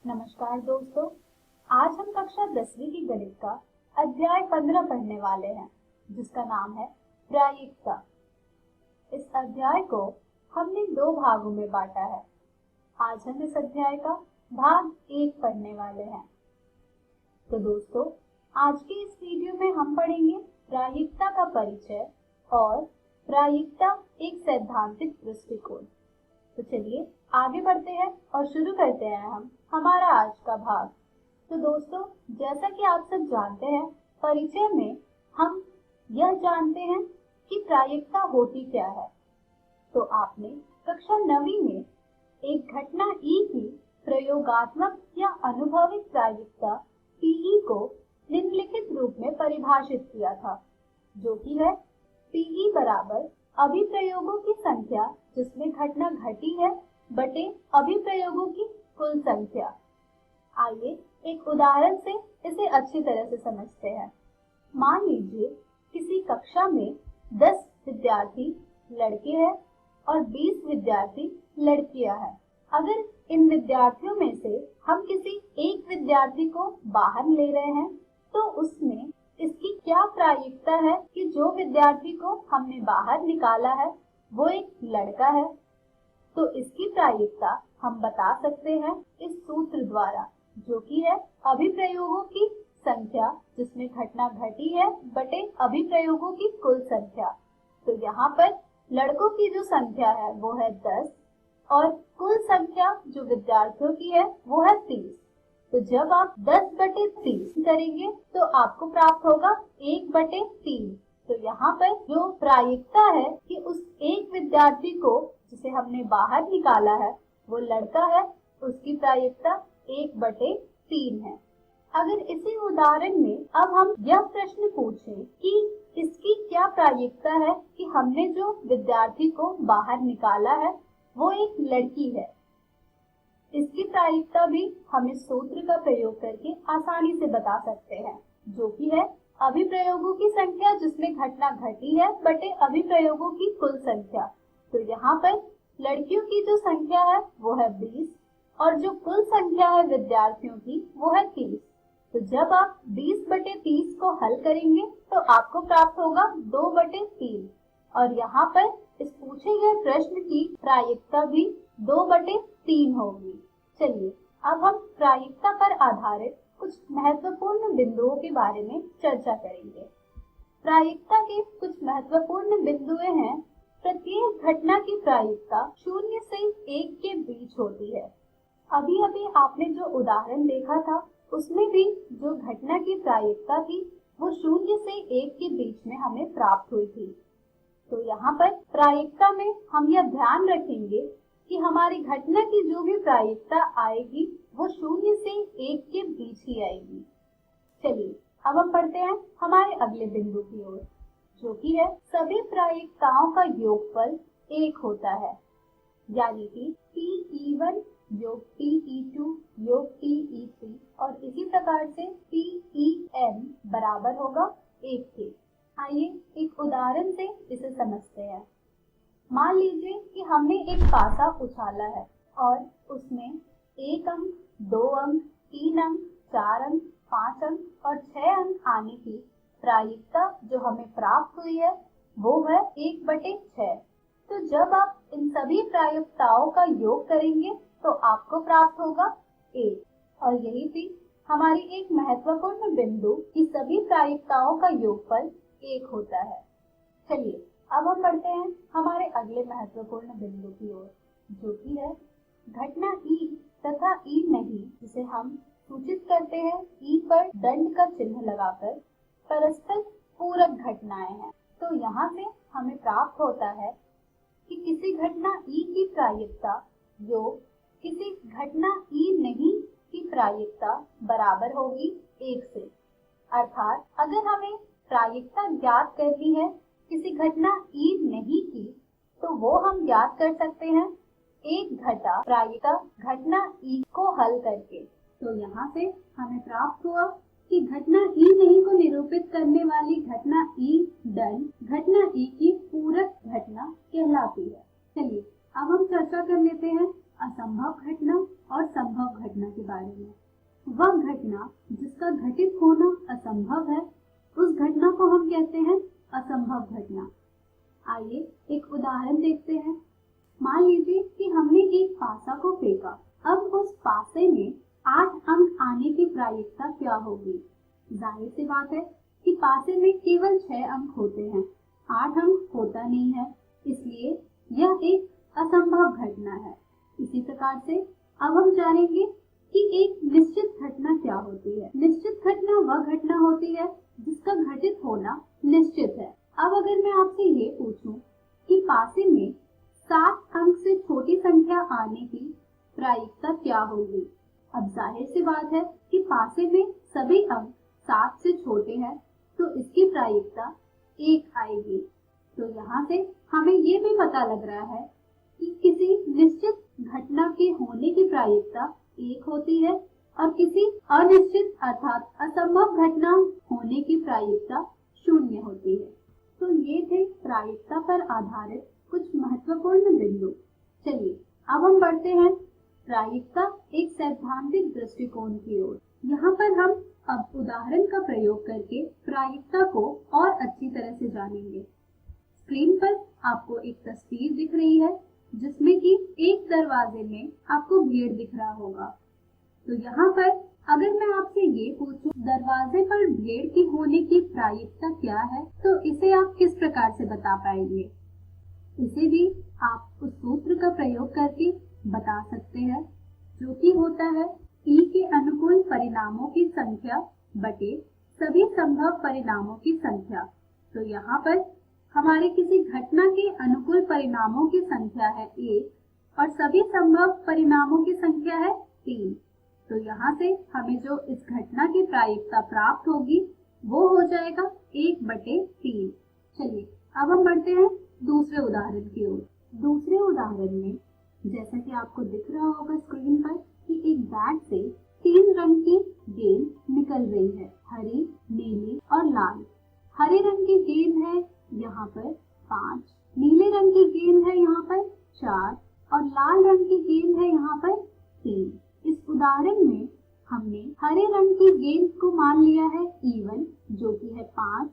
नमस्कार दोस्तों, आज हम कक्षा 10वीं की गणित का अध्याय 15 पढ़ने वाले हैं, जिसका नाम है प्रायिकता। इस अध्याय को हमने 2 भागों में बांटा है। आज हम इस अध्याय का भाग 1 पढ़ने वाले हैं। तो दोस्तों, आज के इस वीडियो में हम पढ़ेंगे प्रायिकता का परिचय और प्रायिकता एक सैद्धांतिक दृष्टिकोण। तो चलिए आगे बढ़ते हैं और शुरू करते हैं हम हमारा आज का भाग। तो दोस्तों, जैसा कि आप सब जानते हैं, परिचय में हम यह जानते हैं कि प्रायिकता होती क्या है। तो आपने कक्षा 9वीं में एक घटना ई की प्रयोगात्मक या अनुभविक प्रायिकता पीई को निम्नलिखित रूप में परिभाषित किया था, जो कि है पीई बराबर अभिप्रयोगों की संख्या जिसमें घटना घटी है बटे अभिप्रयोगों की कुल संख्या। आइए एक उदाहरण से इसे अच्छी तरह से समझते हैं। मान लीजिए किसी कक्षा में 10 विद्यार्थी लड़के हैं और 20 विद्यार्थी लड़कियां हैं। अगर इन विद्यार्थियों में से हम किसी एक विद्यार्थी को बाहर ले रहे हैं, तो उसमें इसकी क्या प्रायिकता है कि जो विद्यार्थी को हमने बाहर निकाला है वो एक लड़का है। तो इसकी प्रायिकता हम बता सकते हैं इस सूत्र द्वारा, जो कि है अभिप्रयोगों की संख्या जिसमें घटना घटी है बटे अभिप्रयोगों की कुल संख्या। तो यहाँ पर लड़कों की जो संख्या है वो है 10 और कुल संख्या जो विद्यार्थियों की है वो है 30। तो जब आप 10 बटे 30 करेंगे तो आपको प्राप्त होगा 1 बटे 3। तो यहाँ पर जो प्रायिकता है कि उस एक विद्यार्थी को जिसे हमने बाहर निकाला है वो लड़का है, उसकी प्रायिकता 1 बटे 3 है। अगर इसी उदाहरण में अब हम यह प्रश्न पूछें कि इसकी क्या प्रायिकता है कि हमने जो विद्यार्थी को बाहर निकाला है वो एक लड़की है, इसकी प्रायिकता भी हम इस सूत्र का प्रयोग करके आसानी से बता सकते हैं, जो कि है अभिप्रयोगों की संख्या जिसमें घटना घटी है बटे अभिप्रयोगों की कुल संख्या। तो यहाँ पर लड़कियों की जो संख्या है वो है 20 और जो कुल संख्या है विद्यार्थियों की वो है 30। तो जब आप 20 बटे 30 को हल करेंगे तो आपको प्राप्त होगा 2 बटे 3 और यहाँ पर इस पूछे गए प्रश्न की प्रायिकता भी 2 बटे 3 होगी। चलिए अब हम प्रायिकता पर आधारित कुछ महत्वपूर्ण बिंदुओं के बारे में चर्चा करेंगे। प्रायिकता के कुछ महत्वपूर्ण बिंदुएं हैं। प्रत्येक घटना की प्रायिकता 0 से 1 के बीच होती है। अभी अभी आपने जो उदाहरण देखा था उसमें भी जो घटना की प्रायिकता थी वो 0 से 1 के बीच में हमें प्राप्त हुई थी। तो यहाँ पर प्रायिकता में हम यह ध्यान रखेंगे कि हमारी घटना की जो भी प्रायिकता आएगी वो 0 से 1 के बीच ही आएगी। चलिए अब हम पढ़ते हैं हमारे अगले बिंदु की ओर, जो कि है सभी प्रायिकताओं का योगफल 1 होता है, यानी कि Pe1 योग Pe2 योग Pe3 और इसी प्रकार से Pe(n) बराबर होगा 1 के। आइए एक उदाहरण से इसे समझते हैं। मान लीजिए कि हमने एक पासा उछाला है और उसमें 1 अंक, 2 अंक, 3 अंक, 4 अंक, 5 अंक और 6 अंक आने की प्रायिकता जो हमें प्राप्त हुई है वो है 1 बटे 6। तो जब आप इन सभी प्रायिकताओं का योग करेंगे तो आपको प्राप्त होगा 1 और यही थी हमारी एक महत्वपूर्ण बिंदु कि सभी प्रायिकताओं का योगफल 1 होता है। चलिए अब हम बढ़ते हैं हमारे अगले महत्वपूर्ण बिंदु की ओर, जो कि है घटना ई तथा ई नहीं, जिसे हम सूचित करते हैं ई पर दंड का चिन्ह लगाकर, परस्पर पूरक घटनाएं हैं। तो यहाँ से हमें प्राप्त होता है कि किसी घटना ई की प्रायिकता योग किसी घटना ई नहीं की प्रायिकता बराबर होगी 1 से। अर्थात अगर हमें प्रायिकता ज्ञात करनी है किसी घटना ई नहीं की, तो वो हम ज्ञात कर सकते हैं 1 घटा प्रायिकता घटना ई को हल करके। तो यहाँ से हमें प्राप्त हुआ कि घटना ई नहीं को निरूपित करने वाली घटना ई दंड घटना ई की पूरक घटना कहलाती है। चलिए अब हम चर्चा कर लेते हैं असंभव घटना और संभव घटना के बारे में। वह घटना जिसका घटित होना असंभव है, उस घटना को हम कहते हैं असंभव घटना। आइए एक उदाहरण देखते हैं। मान लीजिए कि हमने एक पासा को फेंका। अब उस पासे में 8 अंक आने की प्रायिकता क्या होगी? जाहिर सी बात है कि पासे में केवल 6 अंक होते हैं, 8 अंक होता नहीं है, इसलिए यह एक असंभव घटना है। इसी प्रकार से अब हम जानेंगे कि एक निश्चित घटना क्या होती है। निश्चित घटना वह घटना होती है जिसका घटित होना निश्चित है। अब अगर मैं आपसे ये पूछूं कि पासे में 7 अंक से छोटी संख्या आने की प्रायिकता क्या होगी? अब जाहिर सी बात है कि पासे में सभी अंक 7 से छोटे हैं, तो इसकी प्रायिकता 1 आएगी। तो यहाँ से हमें ये भी पता लग रहा है कि किसी निश्चित घटना के होने की प्रायिकता 1 होती है और किसी अनिश्चित अर्थात असंभव घटना होने की प्रायिकता 0 होती है। तो ये थे प्रायिकता पर आधारित कुछ महत्वपूर्ण बिंदु। चलिए अब हम बढ़ते हैं प्रायिकता एक सैद्धांतिक दृष्टिकोण की ओर। यहाँ पर हम अब उदाहरण का प्रयोग करके प्रायिकता को और अच्छी तरह से जानेंगे। स्क्रीन पर आपको एक तस्वीर दिख रही है जिसमें कि एक दरवाजे में आपको भीड़ दिख रहा होगा। तो यहाँ पर अगर मैं आपसे ये पूछूं दरवाजे पर भीड़ की होने की प्रायिकता क्या है, तो इसे आप किस प्रकार से बता पाएंगे? इसे भी आप उस सूत्र का प्रयोग करके बता सकते हैं जो कि होता है E के अनुकूल परिणामों की संख्या बटे सभी संभव परिणामों की संख्या। तो यहाँ पर हमारे किसी घटना के अनुकूल परिणामों की संख्या है 1 और सभी संभव परिणामों की संख्या है 3। तो यहाँ से हमें जो इस घटना की प्रायिकता प्राप्त होगी वो हो जाएगा 1/3। चलिए अब हम बढ़ते हैं दूसरे उदाहरण की ओर। दूसरे उदाहरण में जैसा कि आपको दिख रहा होगा स्क्रीन पर कि एक बैट से 3 रंग की गेंद निकल रही है, हरी, नीली और लाल। हरे रंग की गेंद है यहाँ पर 5, नीले रंग की गेंद है यहाँ पर 4 और लाल रंग की गेंद है यहाँ पर 3। इस उदाहरण में हमने हरे रंग की गेंद को मान लिया है E1 जो कि है 5,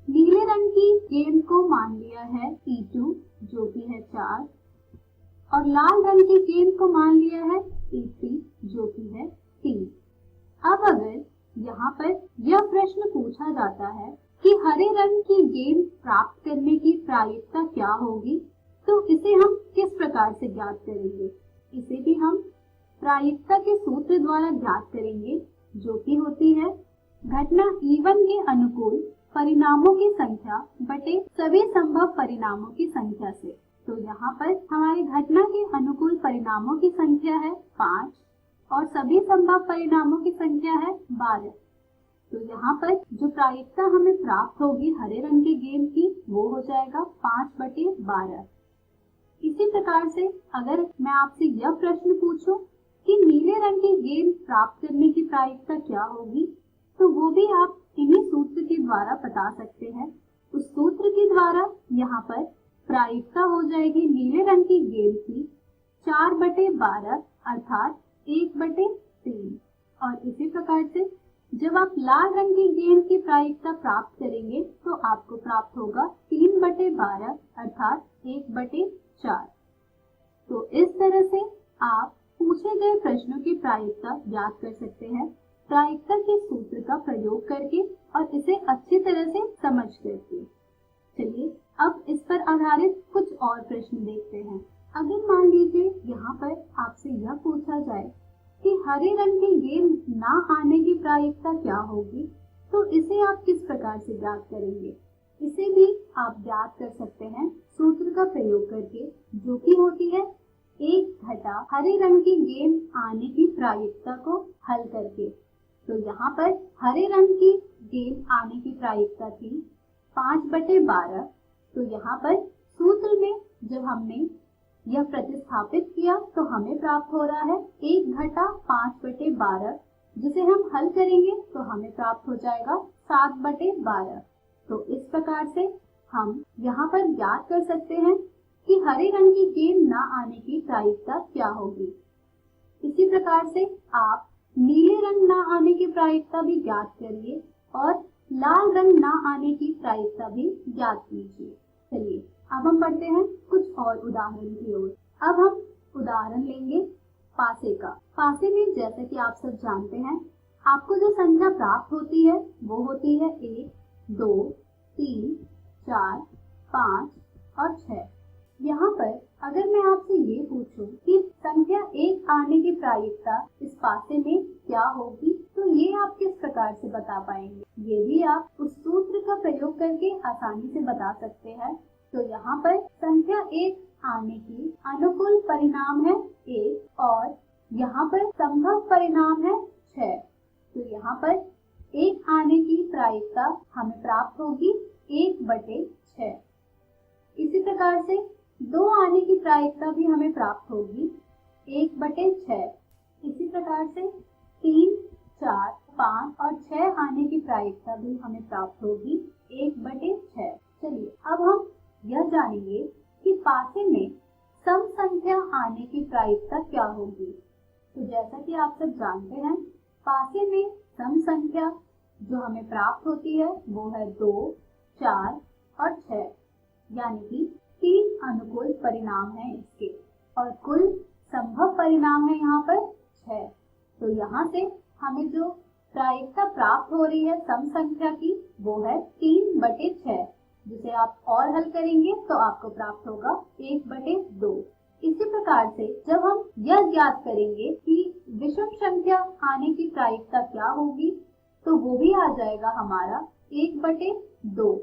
नीले रंग की गेंद को मान लिया है E2 जो कि है 4 और लाल रंग की गेंद को मान लिया है E3 जो कि है 3। अब अगर यहाँ पर यह प्रश्न पूछा जाता है कि हरे रंग की गेंद प्राप्त करने की प्रायिकता क्या होगी, तो इसे हम किस प्रकार से ज्ञात करेंगे? इसे भी हम प्रायिकता के सूत्र द्वारा ज्ञात करेंगे जो कि होती है घटना E1 के अनुकूल परिणामों की संख्या बटे सभी संभव परिणामों की संख्या से। तो यहाँ पर हमारी घटना के अनुकूल परिणामों की संख्या है 5 और सभी संभव परिणामों की संख्या है 12। तो यहाँ पर जो प्रायिकता हमें प्राप्त होगी हरे रंग की गेंद की वो हो जाएगा 5/12। इसी प्रकार से अगर मैं आपसे यह प्रश्न पूछूं कि नीले रंग की गेंद प्राप्त करने की प्रायिकता क्या होगी, तो वो भी आप इन्हीं सूत्र के द्वारा बता सकते हैं। उस सूत्र के द्वारा यहाँ पर प्रायिकता हो जाएगी नीले रंग की गेंद की 4/12 अर्थात 1/3। और इसी प्रकार से जब आप लाल रंग की गेंद की प्रायिकता प्राप्त करेंगे तो आपको प्राप्त होगा 3/12 अर्थात 1/4। तो इस तरह से आप पूछे गए प्रश्नों की प्रायिकता ज्ञात कर सकते हैं प्रायिकता के सूत्र का प्रयोग करके और इसे अच्छी तरह से समझ करके। चलिए अब इस पर आधारित कुछ और प्रश्न देखते हैं। अगर मान लीजिए यहाँ पर आपसे यह पूछा जाए कि हरे रंग की गेंद ना आने की प्रायिकता क्या होगी, तो इसे आप किस प्रकार से ज्ञात करेंगे? इसे भी आप ज्ञात कर सकते हैं सूत्र का प्रयोग करके जो कि होती है 1 घटा हरे रंग की गेंद आने की प्रायिकता को हल करके। तो यहाँ पर हरे रंग की गेंद आने की प्रायिकता थी 5/12। तो यहाँ पर सूत्र में जब हमने यह प्रतिस्थापित किया तो हमें प्राप्त हो रहा है 1 घटा 5/12, जिसे हम हल करेंगे तो हमें प्राप्त हो जाएगा 7/12। तो इस प्रकार से हम यहाँ पर ज्ञात कर सकते हैं कि हरे रंग की गेंद ना आने की प्रायिकता क्या होगी। इसी प्रकार से आप नीले रंग ना आने की प्रायिकता भी ज्ञात करिए और लाल रंग ना आने की प्रायिकता भी ज्ञात कीजिए। चलिए अब हम बढ़ते हैं कुछ और उदाहरण की ओर। अब हम उदाहरण लेंगे पासे का। पासे में जैसे कि आप सब जानते हैं, आपको जो संख्या प्राप्त होती है वो होती है 1, 2, 3, 4, 5 और 6। यहाँ पर अगर मैं आपसे ये पूछूं कि संख्या 1 आने की प्रायिकता इस पासे में क्या होगी, तो ये आप किस प्रकार से बता पाएंगे? ये भी आप उस सूत्र का प्रयोग करके आसानी से बता सकते हैं। तो यहाँ पर संख्या 1 आने की अनुकूल परिणाम है 1 और यहाँ पर संभव परिणाम है 6। तो यहाँ पर 1 आने की प्रायिकता हमें प्राप्त होगी 1/6। इसी प्रकार से 2 आने की प्रायिकता भी हमें प्राप्त होगी 1/6। इसी प्रकार से 3, 4, 5 और 6 आने की प्रायिकता भी हमें प्राप्त होगी 1/6। चलिए अब हम यह जानेंगे कि पासे में सम संख्या आने की प्रायिकता क्या होगी। तो जैसा कि आप सब जानते हैं, पासे में सम संख्या जो हमें प्राप्त होती है वो है 2, 4 और 6, यानी कि 3 अनुकूल परिणाम हैं इसके और कुल संभव परिणाम है यहाँ पर 6। तो यहाँ से हमें जो प्रायिकता प्राप्त हो रही है सम संख्या की वो है 3/6, जिसे आप और हल करेंगे तो आपको प्राप्त होगा 1/2। इसी प्रकार से जब हम यह ज्ञात करेंगे कि विषम संख्या आने की प्रायिकता क्या होगी, तो वो भी आ जाएगा हमारा 1/2,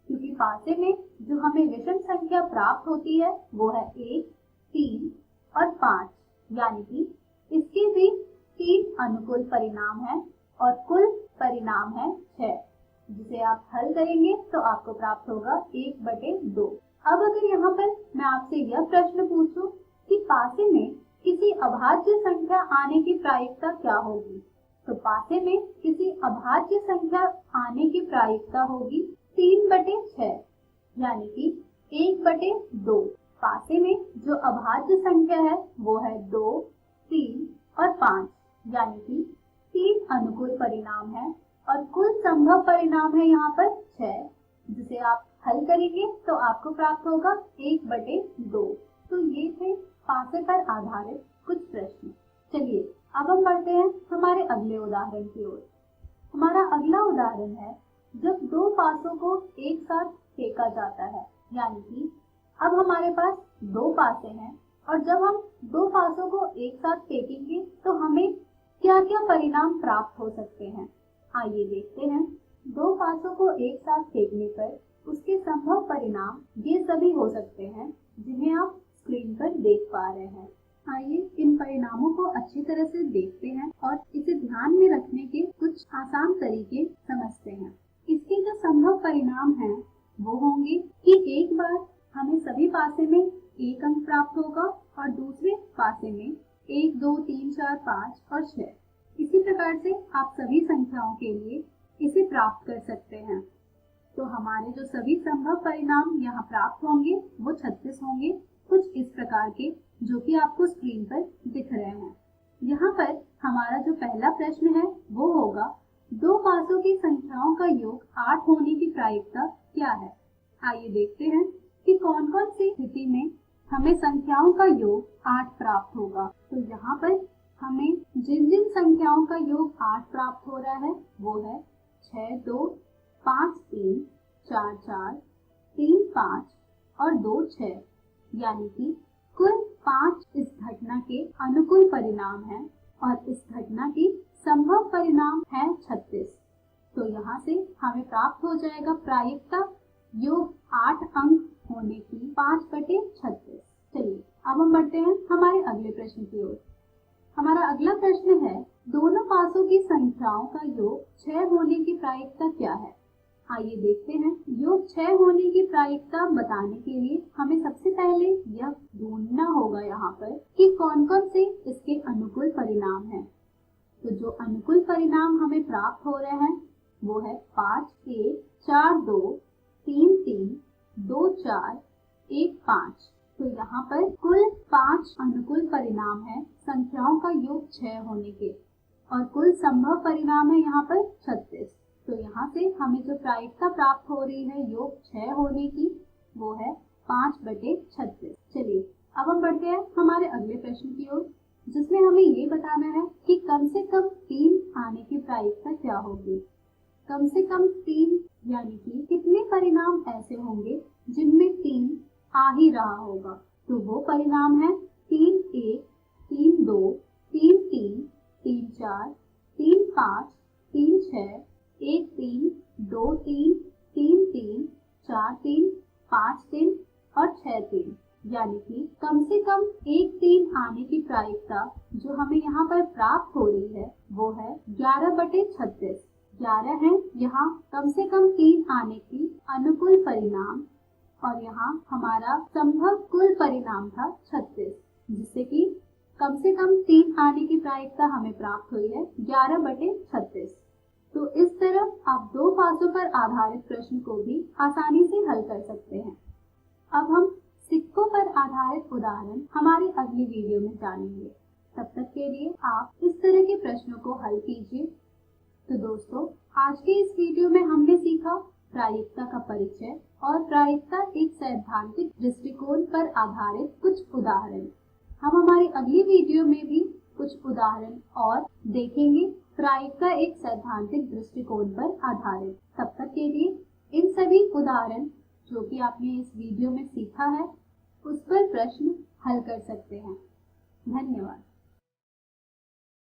क्योंकि पासे में जो हमें विषम संख्या प्राप्त होती है वो है 1, 3 और 5, यानी कि इसके भी 3 अनुकूल परिणाम है और कुल परिणाम है 6, जिसे आप हल करेंगे तो आपको प्राप्त होगा 1/2। अब अगर यहाँ पर मैं आपसे यह प्रश्न पूछूं कि पासे में किसी अभाज्य संख्या आने की प्रायिकता क्या होगी, तो पासे में किसी अभाज्य संख्या आने की प्रायिकता होगी 3/6, यानी कि 1/2। पासे में जो अभाज्य संख्या है वो है 2, 3 और 5, यानी कि 3 अनुकूल परिणाम है और कुल संभव परिणाम है यहाँ पर 6, जिसे आप हल करेंगे तो आपको प्राप्त होगा 1/2। तो ये थे पासे पर आधारित कुछ प्रश्न। चलिए अब हम बढ़ते हैं हमारे अगले उदाहरण की ओर। हमारा अगला उदाहरण है जब 2 पासों को एक साथ फेंका जाता है, यानी कि अब हमारे पास 2 पासे हैं और जब हम 2 पासों को एक साथ फेंकेंगे तो हमें क्या क्या परिणाम प्राप्त हो सकते हैं। आइए देखते हैं। 2 पासों को एक साथ फेंकने पर उसके संभव परिणाम ये सभी हो सकते हैं जिन्हें आप स्क्रीन पर देख पा रहे हैं। आइए इन परिणामों को अच्छी तरह से देखते हैं और इसे ध्यान में रखने के कुछ आसान तरीके समझते हैं। इसके जो संभव परिणाम हैं वो होंगे कि एक बार हमें सभी पासे में 1 अंक प्राप्त होगा और दूसरे पासे में 1, 2, 3, 4, 5 और 6। इसी प्रकार से आप सभी संख्याओं के लिए इसे प्राप्त कर सकते हैं। तो हमारे जो सभी संभव परिणाम यहाँ प्राप्त होंगे वो 36 होंगे, कुछ इस प्रकार के, जो कि आपको स्क्रीन पर दिख रहे हैं। यहाँ पर हमारा जो पहला प्रश्न है वो होगा 2 पासों की संख्याओं का योग 8 होने की प्रायिकता क्या है। आइए देखते हैं कि कौन कौन सी स्थिति में हमें संख्याओं का योग 8 प्राप्त होगा। तो यहाँ पर हमें जिन जिन संख्याओं का योग 8 प्राप्त हो रहा है वो है 6, 2, 5, 3, 4, 4, 3, 5 और 2, 6, यानी कि कुल 5 इस घटना के अनुकूल परिणाम है और इस घटना की संभव परिणाम है 36। तो यहाँ से हमें प्राप्त हो जाएगा प्रायिकता योग 8 अंक होने की 5/36। चलिए अब हम बढ़ते हैं हमारे अगले प्रश्न की ओर। हमारा अगला प्रश्न है दोनों पासों की संख्याओं का योग 6 होने की प्रायिकता क्या है। आइए देखते हैं। योग 6 होने की प्रायिकता बताने के लिए हमें सबसे पहले यह ढूंढना होगा यहाँ पर कि कौन कौन से इसके अनुकूल परिणाम हैं। तो जो अनुकूल परिणाम हमें प्राप्त हो रहे हैं वो है 5, 1, 4, 2, 3, 3, 2, 4, 1, 5, तो यहाँ पर कुल 5 अनुकूल परिणाम है संख्याओं का योग 6 होने के, और कुल संभव परिणाम है यहाँ पर 36। तो यहाँ से हमें जो प्रायिकता प्राप्त हो रही है योग 6 होने की, वो है 5/36। चलिए अब हम बढ़ते हैं हमारे अगले प्रश्न की ओर, जिसमें हमें ये बताना है कि कम से कम 3 आने की प्रायिकता क्या होगी। कम से कम 3 यानी कि कितने परिणाम ऐसे होंगे जिनमें 3 आ ही रहा होगा। तो वो परिणाम है 3-1, 3-2, 3-3, 3-4, 3-5, 3-6, 1-3, 2-3, 3-3, 4-3, 5-3 और 6-3, यानी कि कम से कम 1-3 आने की प्रायिकता जो हमें यहाँ पर प्राप्त हो रही है वो है 11/36। 11 है यहाँ कम से कम 3 आने की अनुकूल परिणाम, और यहाँ हमारा संभव कुल परिणाम था 36, जिससे कि कम से कम 3 आने की प्रायिकता हमें प्राप्त हुई है 11/36। तो इस तरह आप 2 पासों पर आधारित प्रश्न को भी आसानी से हल कर सकते हैं। अब हम सिक्कों पर आधारित उदाहरण हमारी अगली वीडियो में जानेंगे। तब तक के लिए आप इस तरह के प्रश्नों को हल कीजिए। तो दोस्तों, आज के इस वीडियो में हमने सीखा प्रायिकता का परिचय और प्रायिकता एक सैद्धांतिक दृष्टिकोण पर आधारित कुछ उदाहरण। हम हमारी अगली वीडियो में भी कुछ उदाहरण और देखेंगे प्रायिकता एक सैद्धांतिक दृष्टिकोण पर आधारित। तब तक के लिए इन सभी उदाहरण जो कि आपने इस वीडियो में सीखा है उस पर प्रश्न हल कर सकते हैं। धन्यवाद।